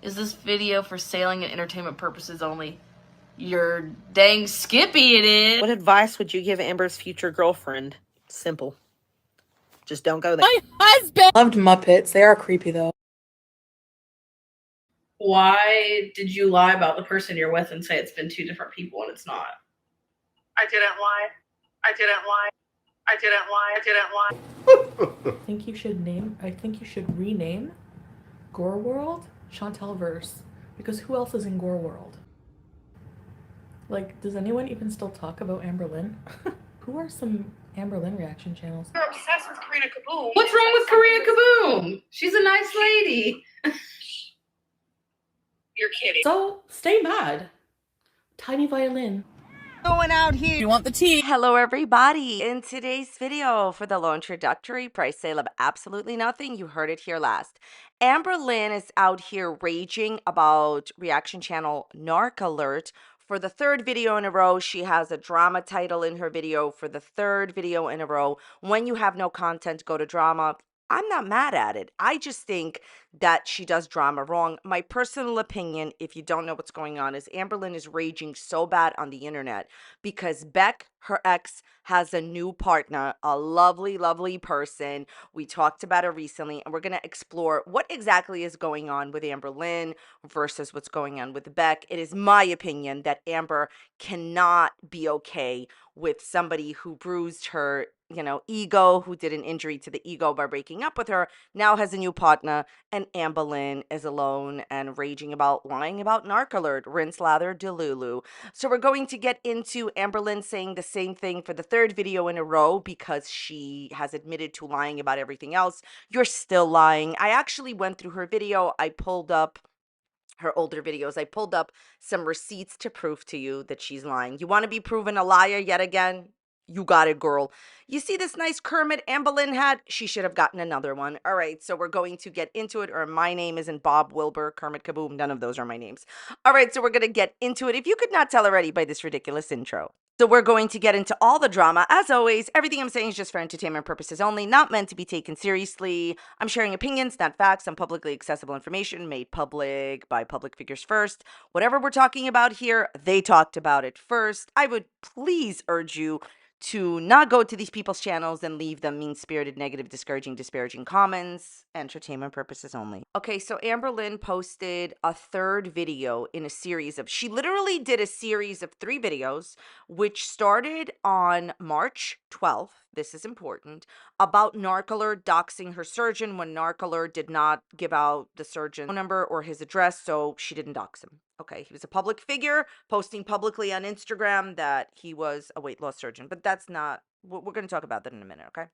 Is this video for sailing and entertainment purposes only? You're dang skippy it is. What advice would you give Amber's future girlfriend? Simple. Just don't go there. My husband loved Muppets. They are creepy though. Why did you lie about the person you're with and say it's been two different people and it's not? I didn't lie. I didn't lie. I didn't lie. I didn't lie. I think you should rename Gore World Chantel Verse, because who else is in Gore World? Like, does anyone even still talk about amberlynn? Who are some amberlynn reaction channels? You're obsessed with Karina Kaboom. What's wrong with Karina Kaboom? She's a nice lady. You're kidding. So stay mad. Tiny violin. Going out here. You want the tea? Hello everybody. In today's video for the low introductory price sale of absolutely nothing, you heard it here last. amberlynn is out here raging about reaction channel Narc Alert. For the third video in a row, she has a drama title in her video for the third video in a row. When you have no content, go to drama. I'm not mad at it. I just think that she does drama wrong. My personal opinion, if you don't know what's going on, is amberlynn is raging so bad on the internet because Beck, her ex, has a new partner, a lovely, lovely person. We talked about her recently, and we're going to explore what exactly is going on with amberlynn versus what's going on with Beck. It is my opinion that Amber cannot be okay with somebody who bruised her ego, who did an injury to the ego by breaking up with her, now has a new partner, and amberlynn is alone and raging about lying about Narc Alert, rinse, lather, delulu. So we're going to get into amberlynn saying the same thing for the third video in a row because she has admitted to lying about everything else. You're still lying. I actually went through her video. I pulled up her older videos. I pulled up some receipts to prove to you that she's lying. You want to be proven a liar yet again? You got it, girl. You see this nice Kermit amberlynn had? She should have gotten another one. All right, so we're going to get into it. Or my name isn't Bob Wilbur, Kermit Kaboom. None of those are my names. All right, so we're going to get into it. If you could not tell already by this ridiculous intro. So we're going to get into all the drama. As always, everything I'm saying is just for entertainment purposes only, not meant to be taken seriously. I'm sharing opinions, not facts, and publicly accessible information made public by public figures first. Whatever we're talking about here, they talked about it first. I would please urge you to not go to these people's channels and leave them mean-spirited, negative, disparaging comments. Entertainment purposes only. Okay, so amberlynn posted a third video in a series of, she literally did a series of 3 videos, which started on March 12th. This is important, about Narc Alert doxing her surgeon when Narc Alert did not give out the surgeon's phone number or his address, so she didn't dox him. Okay, he was a public figure, posting publicly on Instagram that he was a weight loss surgeon, but that's not, we're going to talk about that in a minute, okay?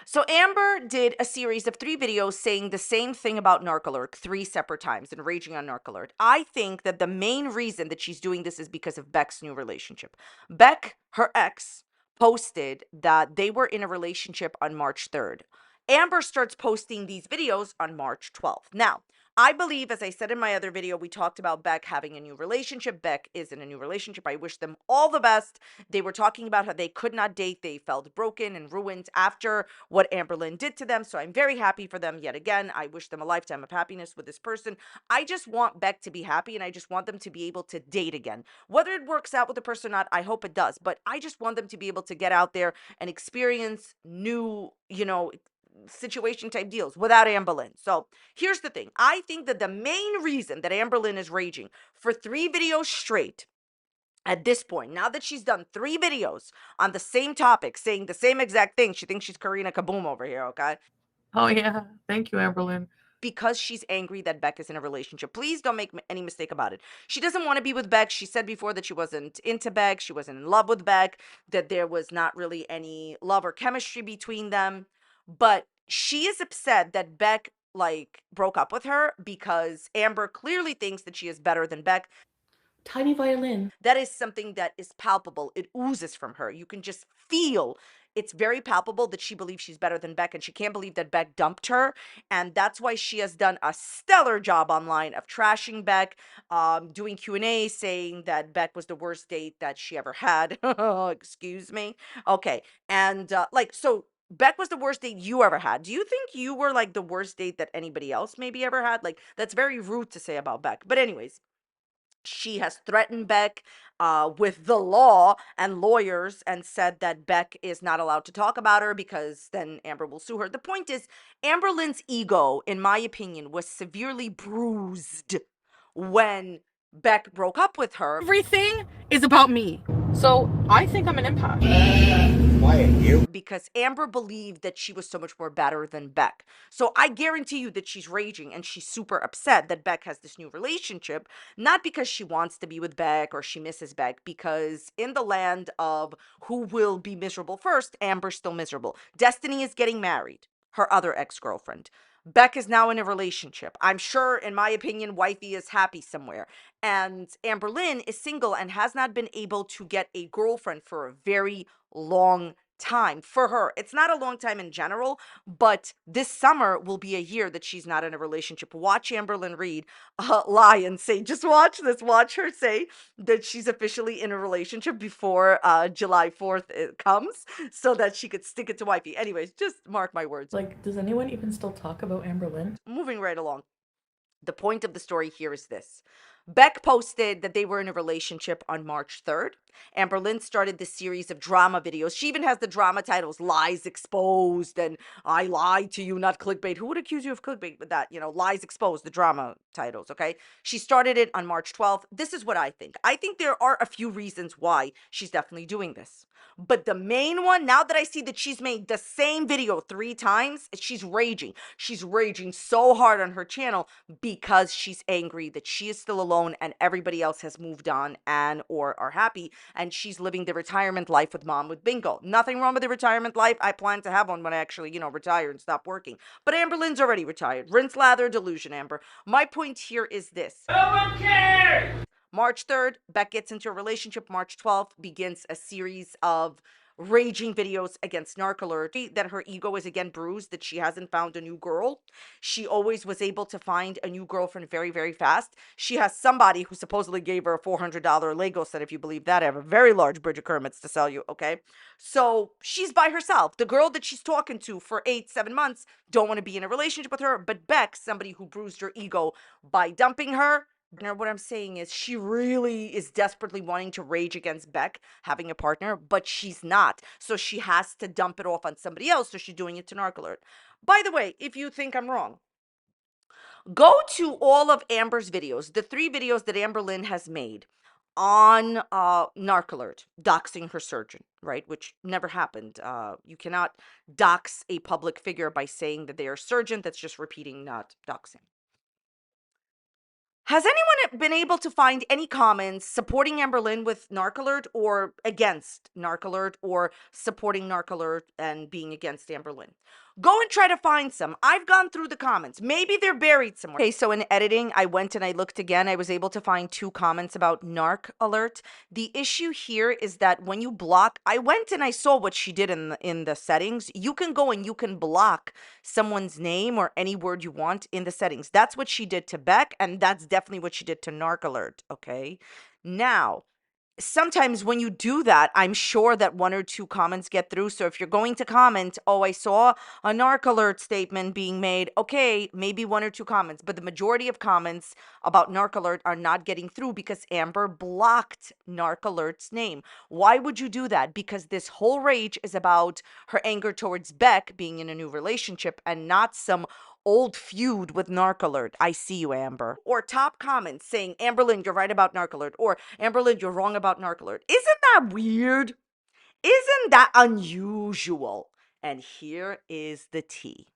So Amber did a series of 3 videos saying the same thing about Narc Alert 3 separate times and raging on Narc Alert. I think that the main reason that she's doing this is because of Beck's new relationship. Beck, her ex, posted that they were in a relationship on March 3rd. Amber starts posting these videos on March 12th. Now, I believe, as I said in my other video, we talked about Beck having a new relationship. Beck is in a new relationship. I wish them all the best. They were talking about how they could not date. They felt broken and ruined after what amberlynn did to them. So I'm very happy for them yet again. I wish them a lifetime of happiness with this person. I just want Beck to be happy, and I just want them to be able to date again. Whether it works out with the person or not, I hope it does. But I just want them to be able to get out there and experience new, situation type deals without amberlynn. So here's the thing. I think that the main reason that amberlynn is raging for 3 videos straight at this point, now that she's done 3 videos on the same topic, saying the same exact thing, she thinks she's Karina Kaboom over here, okay? Oh yeah, thank you, amberlynn. Because she's angry that Beck is in a relationship. Please don't make any mistake about it. She doesn't want to be with Beck. She said before that she wasn't into Beck. She wasn't in love with Beck, that there was not really any love or chemistry between them. But she is upset that Beck broke up with her because Amber clearly thinks that she is better than Beck. Tiny violin. That is something that is palpable. It oozes from her. You can just feel, it's very palpable that she believes she's better than Beck, and she can't believe that Beck dumped her. And that's why she has done a stellar job online of trashing Beck, doing Q&A, saying that Beck was the worst date that she ever had. Excuse me. Okay. And so Beck was the worst date you ever had. Do you think you were like the worst date that anybody else maybe ever had? Like, that's very rude to say about Beck. But anyways, she has threatened Beck with the law and lawyers and said that Beck is not allowed to talk about her because then Amber will sue her. The point is, Amberlynn's ego, in my opinion, was severely bruised when Beck broke up with her. Everything is about me. So I think I'm an empath. Because Amber believed that she was so much more better than Beck. So I guarantee you that she's raging and she's super upset that Beck has this new relationship, not because she wants to be with Beck or she misses Beck, because in the land of who will be miserable first, Amber's still miserable. Destiny is getting married, her other ex-girlfriend. Beck is now in a relationship. I'm sure, in my opinion, wifey is happy somewhere. And Amberlynn is single and has not been able to get a girlfriend for a very long time for her. It's not a long time in general, but this summer will be a year that she's not in a relationship. Watch amberlynn reid lie and say, just watch this, watch her say that she's officially in a relationship before July 4th comes, so that she could stick it to wifey. Anyways, just mark my words. Like, does anyone even still talk about Amberlynn? Moving right along. The point of the story here is this. Beck posted that they were in a relationship on March 3rd. Amberlynn started this series of drama videos. She even has the drama titles, Lies Exposed and I Lied to You, Not Clickbait. Who would accuse you of clickbait with that? You know, Lies Exposed, the drama titles, okay? She started it on March 12th. This is what I think. I think there are a few reasons why she's definitely doing this. But the main one, now that I see that she's made the same video 3 times, she's raging. She's raging so hard on her channel because she's angry that she is still alone and everybody else has moved on and or are happy, and she's living the retirement life with mom with bingo. Nothing wrong with the retirement life. I plan to have one when I actually, retire and stop working. But Amberlynn's already retired. Rinse, lather, delusion, Amber. My point here is this. No one cares! March 3rd, Beck gets into a relationship. March 12th begins a series of raging videos against Narc that her ego is again bruised, that she hasn't found a new girl. She always was able to find a new girlfriend very, very fast. She has somebody who supposedly gave her a $400 Lego set, if you believe that. I have a very large Bridget Kermits to sell you, okay? So she's by herself. The girl that she's talking to for 8-7 months don't want to be in a relationship with her, but Beck, somebody who bruised her ego by dumping her. What I'm saying is she really is desperately wanting to rage against Beck having a partner, but she's not. So she has to dump it off on somebody else. So she's doing it to Narc. By the way, if you think I'm wrong, go to all of Amber's videos, the 3 videos that Amberlynn has made on Narc, doxing her surgeon, right? Which never happened. You cannot dox a public figure by saying that they are a surgeon. That's just repeating, not doxing. Has anyone been able to find any comments supporting Amberlynn with Narc or against Narc or supporting Narc and being against Amberlynn? Go and try to find some. I've gone through the comments. Maybe they're buried somewhere. Okay, so in editing, I went and I looked again. I was able to find 2 comments about Narc. The issue here is that when you block, I went and I saw what she did in the settings. You can go and you can block someone's name or any word you want in the settings. That's what she did to Beck, and that's definitely what she did to Narc, okay? Now, sometimes when you do that, I'm sure that 1 or 2 comments get through. So if you're going to comment, oh, I saw a Narc statement being made, okay, maybe 1 or 2 comments, but the majority of comments about Narc are not getting through because Amber blocked Narc name. Why would you do that? Because this whole rage is about her anger towards Beck being in a new relationship and not some old feud with Narc. I see you, Amber. Or top comments saying, Amberlynn, you're right about Narc, or Amberlynn, you're wrong about Narc. Isn't that weird? Isn't that unusual? And here is the tea.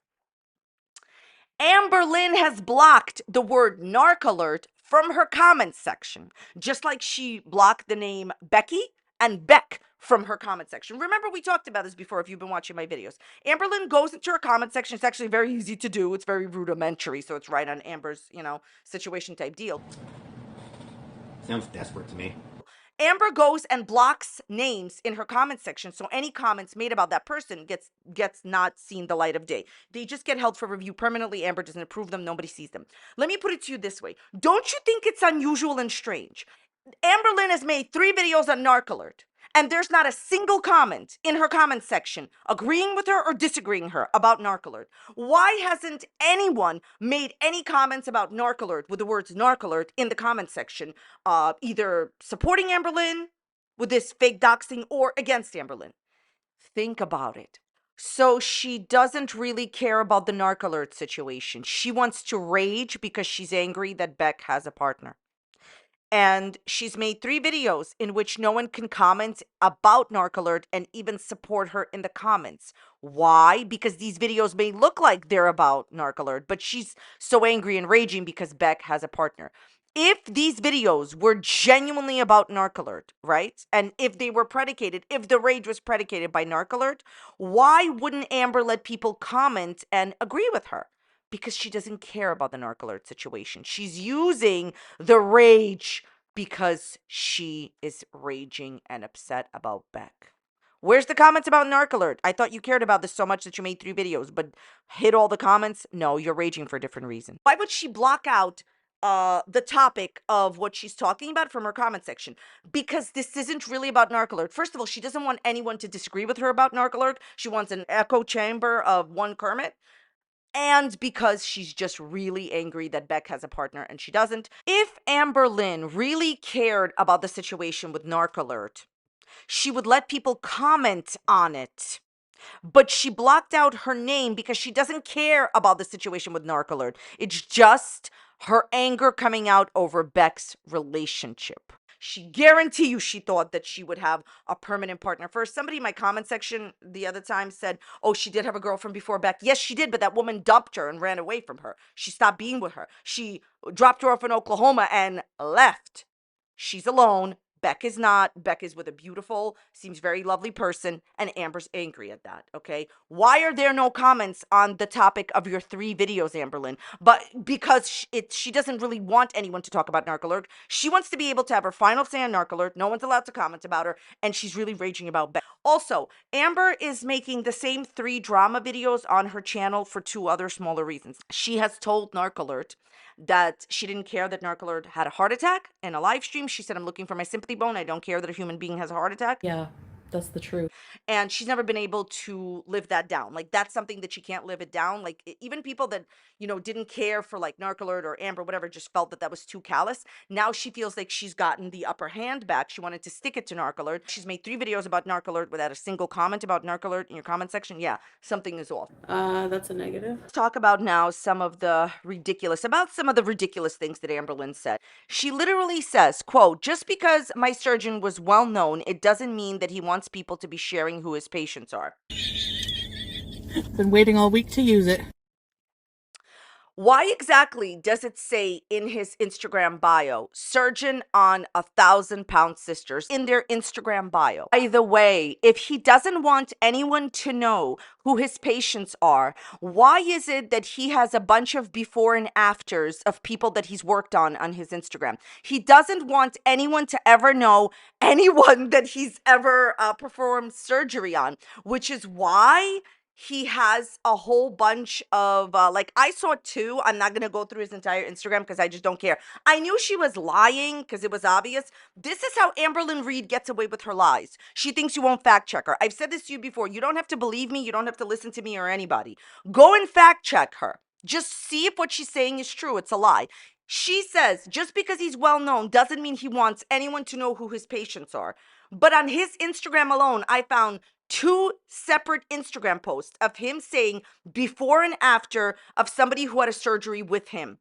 Amberlynn has blocked the word Narc from her comments section, just like she blocked the name Becky and Beck from her comment section. Remember, we talked about this before if you've been watching my videos. Amberlynn goes into her comment section. It's actually very easy to do. It's very rudimentary, so it's right on Amber's, situation type deal. Sounds desperate to me. Amber goes and blocks names in her comment section, so any comments made about that person gets not seen the light of day. They just get held for review permanently. Amber doesn't approve them. Nobody sees them. Let me put it to you this way. Don't you think it's unusual and strange? Amberlynn has made 3 videos on Narc And there's not a single comment in her comment section agreeing with her or disagreeing her about Narcolert. Why hasn't anyone made any comments about Narcolert with the words Narcolert in the comment section, either supporting amberlynn with this fake doxing or against amberlynn? Think about it. So she doesn't really care about the Narcolert situation. She wants to rage because she's angry that Beck has a partner. And she's made 3 videos in which no one can comment about Narcolert and even support her in the comments. Why? Because these videos may look like they're about Narcolert, but she's so angry and raging because Beck has a partner. If these videos were genuinely about Narcolert, right? And if they were predicated, if the rage was predicated by Narcolert, why wouldn't Amber let people comment and agree with her? Because she doesn't care about the Narcolert situation. She's using the rage because she is raging and upset about Beck. Where's the comments about Narcolert? I thought you cared about this so much that you made 3 videos, but hit all the comments? No, you're raging for a different reason. Why would she block out the topic of what she's talking about from her comment section? Because this isn't really about Narcolert. First of all, she doesn't want anyone to disagree with her about Narcolert. She wants an echo chamber of one Kermit. And because she's just really angry that Beck has a partner and she doesn't. If amberlynn really cared about the situation with Narcolert, she would let people comment on it. But she blocked out her name because she doesn't care about the situation with Narcolert. It's just her anger coming out over Beck's relationship. She guarantee you she thought that she would have a permanent partner. First, somebody in my comment section the other time said, oh, she did have a girlfriend before Beck. Yes, she did, but that woman dumped her and ran away from her. She stopped being with her. She dropped her off in Oklahoma and left. She's alone. Beck is not. Beck is with a beautiful, seems very lovely person, and Amber's angry at that, okay? Why are there no comments on the topic of your 3 videos, amberlynn? But because she doesn't really want anyone to talk about Narcolert. She wants to be able to have her final say on Narcolert. No one's allowed to comment about her, and she's really raging about Beck. Also, Amber is making the same 3 drama videos on her channel for 2 other smaller reasons. She has told Narcolert that she didn't care that Narcolert had a heart attack in a live stream. She said, I'm looking for my sympathy bone. I don't care that a human being has a heart attack. Yeah, that's the truth. And she's never been able to live that down. Like, that's something that she can't live it down. Like, even people that, you know, didn't care for like Narcolert or Amber, whatever, just felt that that was too callous. Now she feels like she's gotten the upper hand back. She wanted to stick it to Narcolert. She's made 3 videos about Narcolert without a single comment about Narcolert in your comment section. Yeah, something is off. That's a negative. Let's talk about now some of the ridiculous things that amberlynn said. She literally says, quote, just because my surgeon was well known, it doesn't mean that he wants people to be sharing who his patients are. Been waiting all week to use it. Why exactly does it say in his Instagram bio, surgeon on 1,000-pound sisters in their Instagram bio? By the way, if he doesn't want anyone to know who his patients are, why is it that he has a bunch of before and afters of people that he's worked on his Instagram? He doesn't want anyone to ever know anyone that he's ever performed surgery on, which is why he has a whole bunch of like, I saw 2. I'm not gonna go through his entire Instagram because I just don't care. I knew she was lying because it was obvious. This is how amberlynn reid gets away with her lies. She thinks you won't fact check her. I've said this to you before. You don't have to believe me. You don't have to listen to me or anybody. Go and fact check her. Just see if what she's saying is true. It's a lie. She says just because he's well known doesn't mean he wants anyone to know who his patients are. But on his Instagram alone, I found 2 separate Instagram posts of him saying before and after of somebody who had a surgery with him.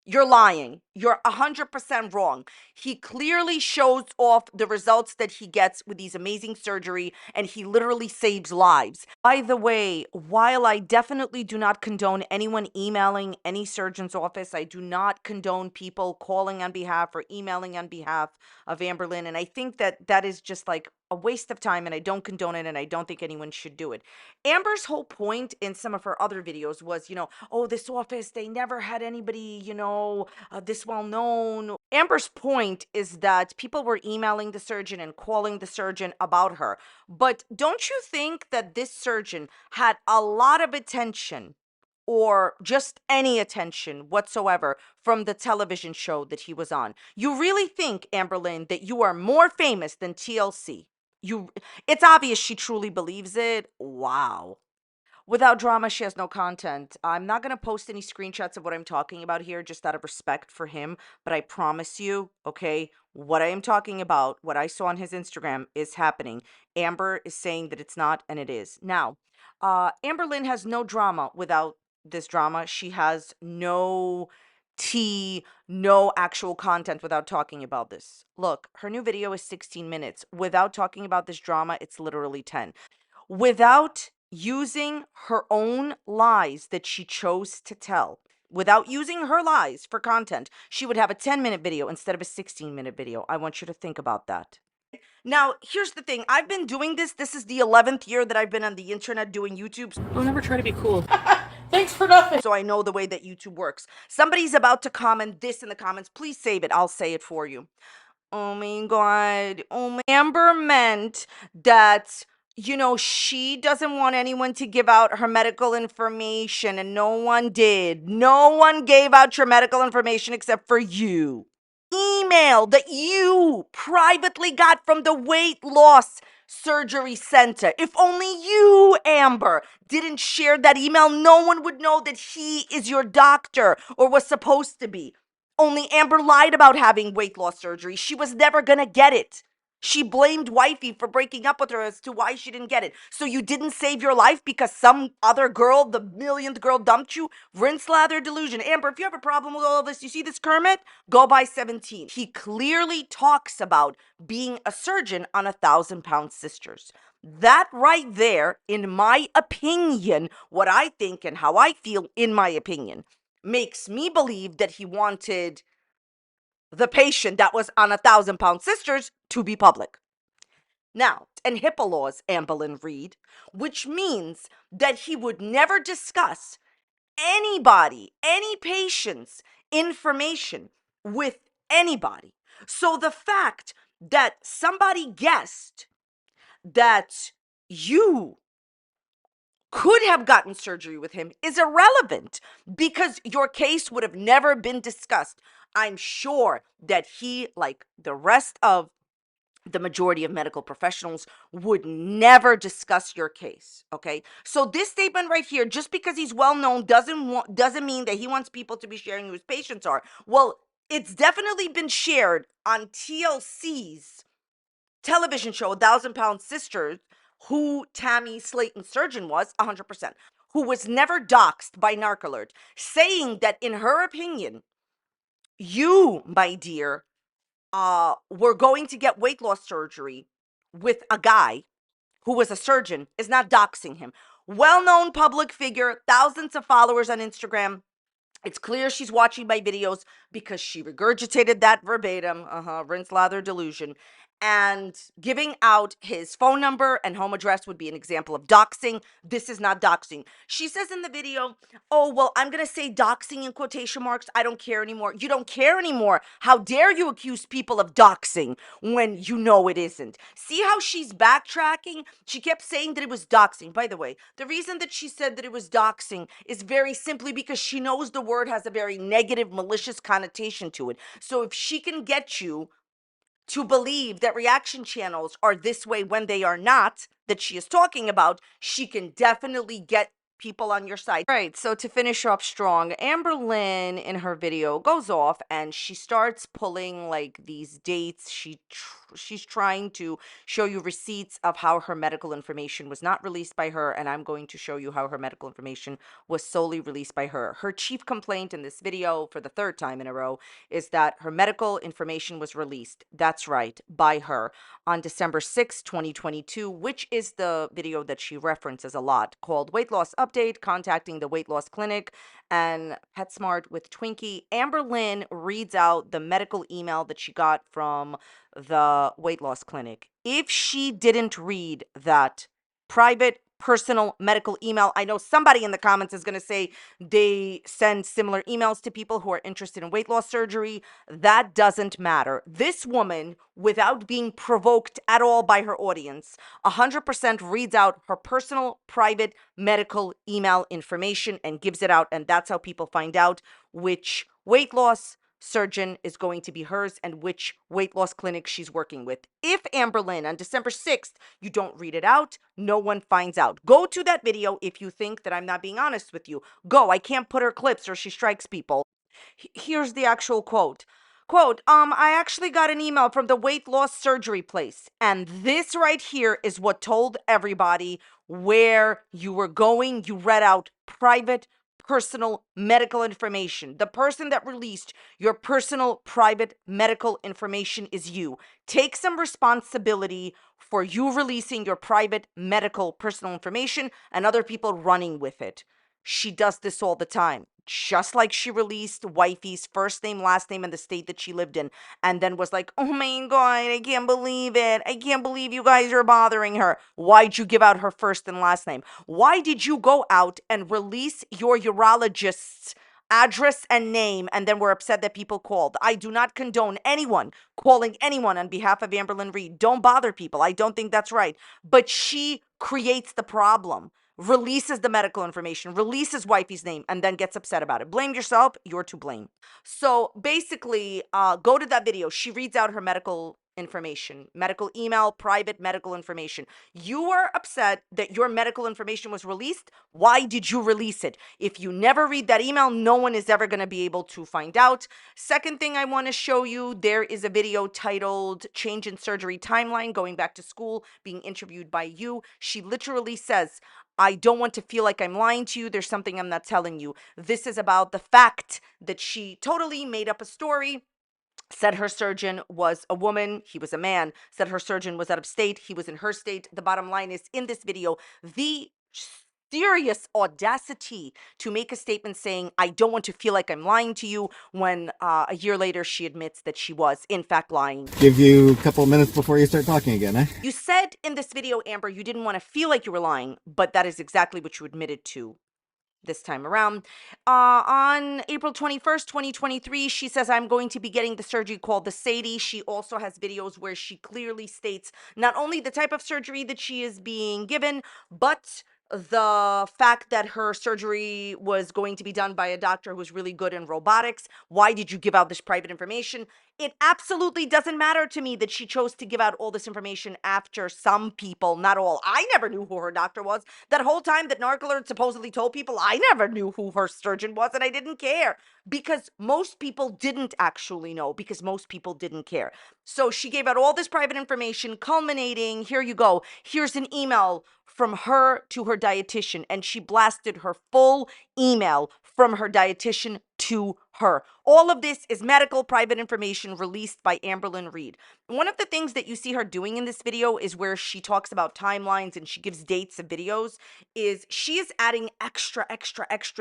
You're lying. You're 100% wrong. He clearly shows off the results that he gets with these amazing surgery, and he literally saves lives. By the way, while I definitely do not condone anyone emailing any surgeon's office, I do not condone people calling on behalf or emailing on behalf of amberlynn, and I think that that is just like a waste of time, and I don't condone it, and I don't think anyone should do it. Amber's whole point in some of her other videos was, you know, oh, this office, they never had anybody, you know, this well known. Amber's point is that people were emailing the surgeon and calling the surgeon about her. But don't you think that this surgeon had a lot of attention, or just any attention whatsoever, from the television show that he was on? You really think, amberlynn, that you are more famous than TLC? It's obvious she truly believes it. Wow. Without drama, she has no content. I'm not going to post any screenshots of what I'm talking about here just out of respect for him, but I promise you, okay, what I am talking about, what I saw on his Instagram is happening. Amber is saying that it's not, and it is. Now, Amberlynn has no drama without this drama. She has no tea, no actual content without talking about this. Look, her new video is 16 minutes. Without talking about this drama, it's literally 10. Without using her own lies that she chose to tell, without using her lies for content, she would have a 10-minute video instead of a 16-minute video. I want you to think about that. Now, here's the thing. I've been doing this. This is the 11th year that I've been on the internet doing YouTube. Don't ever try to be cool. Thanks for nothing. So I know the way that YouTube works. Somebody's about to comment this in the comments. Please save it. I'll say it for you. Oh my God. Amber meant that, she doesn't want anyone to give out her medical information, and no one did. No one gave out your medical information except for you. Email that you privately got from the weight loss surgery center. If only you, Amber, didn't share that email, no one would know that he is your doctor or was supposed to be. Only Amber lied about having weight loss surgery. She was never gonna get it. She blamed wifey for breaking up with her as to why she didn't get it. So you didn't save your life because some other girl, the millionth girl, dumped you? Rinse, lather, delusion. Amber, if you have a problem with all of this, you see this Kermit? Go buy 17. He clearly talks about being a surgeon on 1,000-pound sisters. That right there, in my opinion, what I think and how I feel in my opinion, makes me believe that he wanted the patient that was on 1,000-pound sisters to be public. Now, and HIPAA laws, amberlynn Reid, which means that he would never discuss anybody, any patient's information with anybody. So the fact that somebody guessed that you could have gotten surgery with him is irrelevant because your case would have never been discussed. I'm sure that he, like the rest of the majority of medical professionals, would never discuss your case. Okay, so this statement right here, just because he's well known doesn't mean that he wants people to be sharing who his patients are. Well, it's definitely been shared on TLC's television show, 1,000-Pound Sisters, who Tammy Slayton's surgeon was, 100%, who was never doxxed by NarcAlert, saying that in her opinion, you, my dear, were going to get weight loss surgery with a guy who was a surgeon is not doxing him. Well-known public figure, thousands of followers on Instagram. It's clear she's watching my videos because she regurgitated that verbatim, rinse, lather, delusion. And giving out his phone number and home address would be an example of doxing. This is not doxing. She says in the video, oh, well, I'm going to say doxing in quotation marks. I don't care anymore. You don't care anymore. How dare you accuse people of doxing when you know it isn't? See how she's backtracking? She kept saying that it was doxing. By the way, the reason that she said that it was doxing is very simply because she knows the word has a very negative, malicious connotation to it. So if she can get you to believe that reaction channels are this way when they are not, that she is talking about, she can definitely get people on your side. All right, so to finish off strong, amberlynn in her video goes off and she starts pulling like these dates. She's trying to show you receipts of how her medical information was not released by her, and I'm going to show you how her medical information was solely released by her. Her chief complaint in this video, for the third time in a row, is that her medical information was released. That's right, by her on December 6, 2022, which is the video that she references a lot, called Weight Loss Update, Contacting the Weight Loss Clinic, and PetSmart with Twinkie. Amberlynn reads out the medical email that she got from the weight loss clinic. If she didn't read that private, personal medical email, I know somebody in the comments is going to say they send similar emails to people who are interested in weight loss surgery. That doesn't matter. This woman, without being provoked at all by her audience, 100% reads out her personal, private medical email information and gives it out. And that's how people find out which weight loss surgeon is going to be hers and which weight loss clinic she's working with. If amberlynn on December 6th, you don't read it out, no one finds out. Go to that video if you think that I'm not being honest with you. Go. I can't put her clips or she strikes people. Here's the actual quote. Quote, I actually got an email from the weight loss surgery place, and this right here is what told everybody where you were going. You read out private, personal medical information. The person that released your personal, private medical information is you. Take some responsibility for you releasing your private, medical, personal information and other people running with it. She does this all the time. Just like she released wifey's first name, last name, and the state that she lived in, and then was like, oh my God, I can't believe it. I can't believe you guys are bothering her. Why'd you give out her first and last name? Why did you go out and release your urologist's address and name, and then were upset that people called? I do not condone anyone calling anyone on behalf of amberlynn reid. Don't bother people. I don't think that's right. But she creates the problem. Releases the medical information, releases wifey's name, and then gets upset about it. Blame yourself. You're to blame. So basically, go to that video. She reads out her medical information, medical email, private medical information. You were upset that your medical information was released. Why did you release it? If you never read that email, no one is ever going to be able to find out. Second thing I want to show you, there is a video titled Change in Surgery Timeline, going back to school, being interviewed by you. She literally says, I don't want to feel like I'm lying to you. There's something I'm not telling you. This is about the fact that she totally made up a story, said her surgeon was a woman, he was a man, said her surgeon was out of state, he was in her state. The bottom line is, in this video, the serious audacity to make a statement saying, I don't want to feel like I'm lying to you, when a year later she admits that she was in fact lying. Give you a couple minutes before you start talking again, eh? You said in this video, Amber, you didn't want to feel like you were lying, but that is exactly what you admitted to this time around. On April 21st, 2023, she says, I'm going to be getting the surgery called the Sadie. She also has videos where she clearly states not only the type of surgery that she is being given, but the fact that her surgery was going to be done by a doctor who was really good in robotics. Why did you give out this private information? It absolutely doesn't matter to me that she chose to give out all this information after some people, not all. I never knew who her doctor was. That whole time that Narkler supposedly told people, I never knew who her surgeon was, and I didn't care, because most people didn't actually know, because most people didn't care. So she gave out all this private information, culminating, here you go, here's an email from her to her dietitian, and she blasted her full email from her dietitian to her. All of this is medical private information released by amberlynn reid. One of the things that you see her doing in this video is where she talks about timelines and she gives dates of videos, is she is adding extra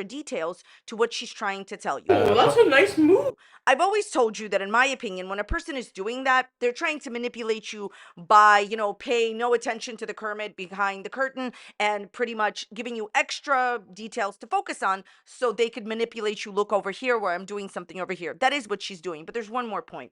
details to what she's trying to tell you. Oh, that's a nice move. I've always told you that, in my opinion, when a person is doing that, they're trying to manipulate you by, paying no attention to the Kermit behind the curtain and pretty much giving you extra details to focus on so they could manipulate you. Look over here where I'm doing something over here. That is what she's doing. But there's one more point.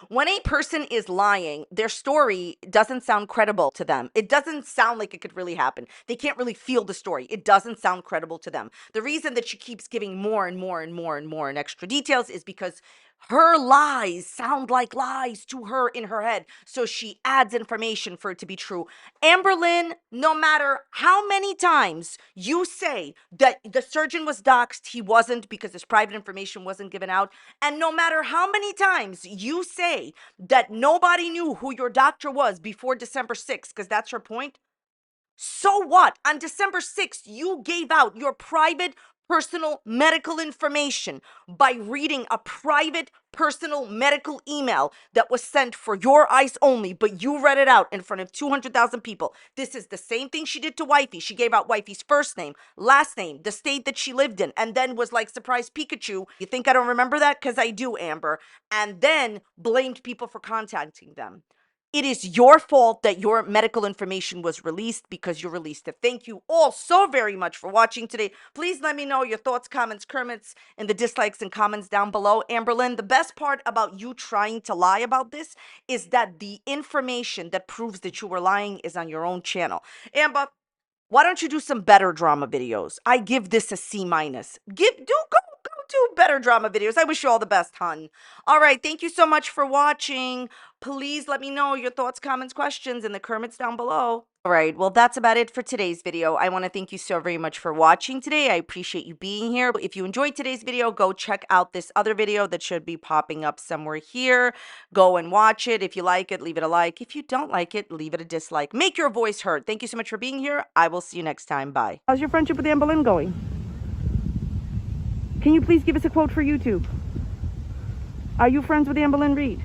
When a person is lying, their story doesn't sound credible to them. It doesn't sound like it could really happen. They can't really feel the story. It doesn't sound credible to them. The reason that she keeps giving more and extra details is because her lies sound like lies to her in her head. So she adds information for it to be true. amberlynn, no matter how many times you say that the surgeon was doxxed, he wasn't, because his private information wasn't given out. And no matter how many times you say that nobody knew who your doctor was before December 6th, because that's her point. So what? On December 6th, you gave out your private personal medical information by reading a private personal medical email that was sent for your eyes only, but you read it out in front of 200,000 people. This is the same thing she did to wifey. She gave out wifey's first name, last name, the state that she lived in, and then was like, surprise Pikachu. You think I don't remember that? Because I do, Amber. And then blamed people for contacting them. It is your fault that your medical information was released because you released it. Thank you all so very much for watching today. Please let me know your thoughts, comments, Kermits, and the dislikes and comments down below. amberlynn, the best part about you trying to lie about this is that the information that proves that you were lying is on your own channel. Amber, why don't you do some better drama videos? I give this a C-. Go do better drama videos. I wish you all the best, hun. All right, thank you so much for watching. Please let me know your thoughts, comments, questions in the comments down below. All right, well, that's about it for today's video. I want to thank you so very much for watching today. I appreciate you being here. If you enjoyed today's video, go check out this other video that should be popping up somewhere here. Go and watch it. If you like it, leave it a like. If you don't like it, leave it a dislike. Make your voice heard. Thank you so much for being here. I will see you next time. Bye. How's your friendship with amberlynn going? Can you please give us a quote for YouTube? Are you friends with amberlynn Reid?